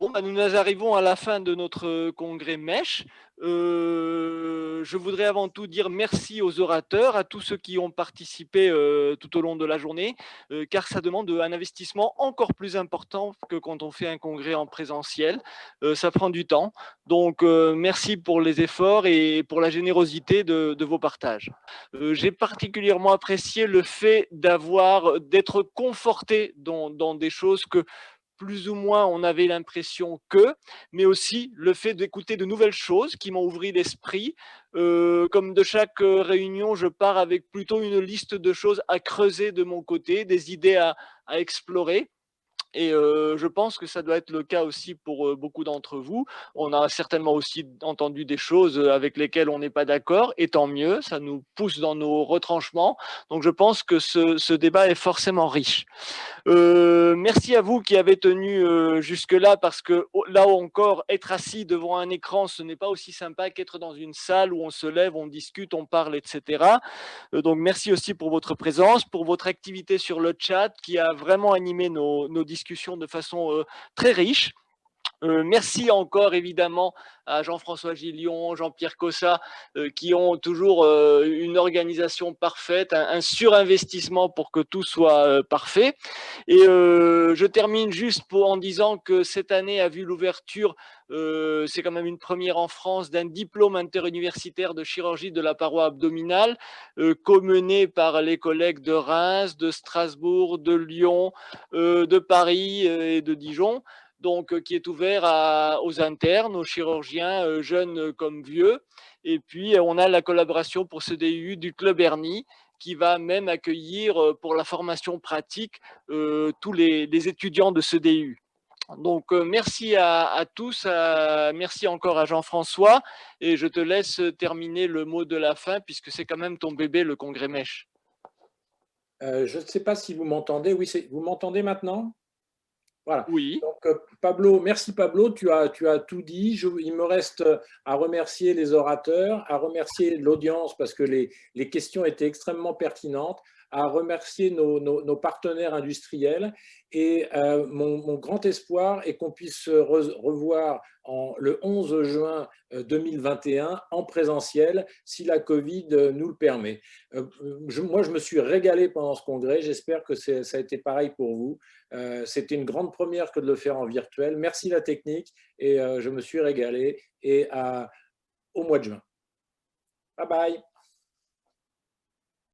Bon, bah, nous arrivons à la fin de notre congrès mèche. Je voudrais avant tout dire merci aux orateurs, à tous ceux qui ont participé tout au long de la journée, car ça demande un investissement encore plus important que quand on fait un congrès en présentiel. Ça prend du temps. Donc, merci pour les efforts et pour la générosité de vos partages. J'ai particulièrement apprécié le fait d'être conforté dans des choses que plus ou moins on avait l'impression que, mais aussi le fait d'écouter de nouvelles choses qui m'ont ouvert l'esprit. Comme de chaque réunion, je pars avec plutôt une liste de choses à creuser de mon côté, des idées à explorer. Et je pense que ça doit être le cas aussi pour, beaucoup d'entre vous. On a certainement aussi entendu des choses, avec lesquelles on n'est pas d'accord et tant mieux, ça nous pousse dans nos retranchements. Donc je pense que ce débat est forcément riche. Merci à vous qui avez tenu jusque-là parce que là encore, être assis devant un écran, ce n'est pas aussi sympa qu'être dans une salle où on se lève, on discute, on parle, etc. Donc merci aussi pour votre présence, pour votre activité sur le chat qui a vraiment animé nos discussions de façon très riche. Merci encore évidemment à Jean-François Gillion, Jean-Pierre Cossa, qui ont toujours une organisation parfaite, un surinvestissement pour que tout soit parfait. Et je termine juste en disant que cette année a vu l'ouverture, c'est quand même une première en France, d'un diplôme interuniversitaire de chirurgie de la paroi abdominale, co-mené par les collègues de Reims, de Strasbourg, de Lyon, de Paris et de Dijon. Donc, qui est ouvert aux internes, aux chirurgiens, jeunes comme vieux. Et puis, on a la collaboration pour ce DU du Club Hernie, qui va même accueillir pour la formation pratique tous les étudiants de ce DU. Donc, merci à tous, merci encore à Jean-François, et je te laisse terminer le mot de la fin, puisque c'est quand même ton bébé, le congrès mèche. Je ne sais pas si vous m'entendez. Oui, vous m'entendez maintenant? Voilà. Oui. Donc, Pablo, merci Pablo, tu as tout dit. Il me reste à remercier les orateurs, à remercier l'audience parce que les questions étaient extrêmement pertinentes, à remercier nos partenaires industriels. Et mon grand espoir est qu'on puisse se revoir le 11 juin 2021 en présentiel, si la Covid nous le permet. Moi, je me suis régalé pendant ce congrès. J'espère que ça a été pareil pour vous. C'était une grande première que de le faire en virtuel. Merci la technique et je me suis régalé. Et au mois de juin. Bye bye.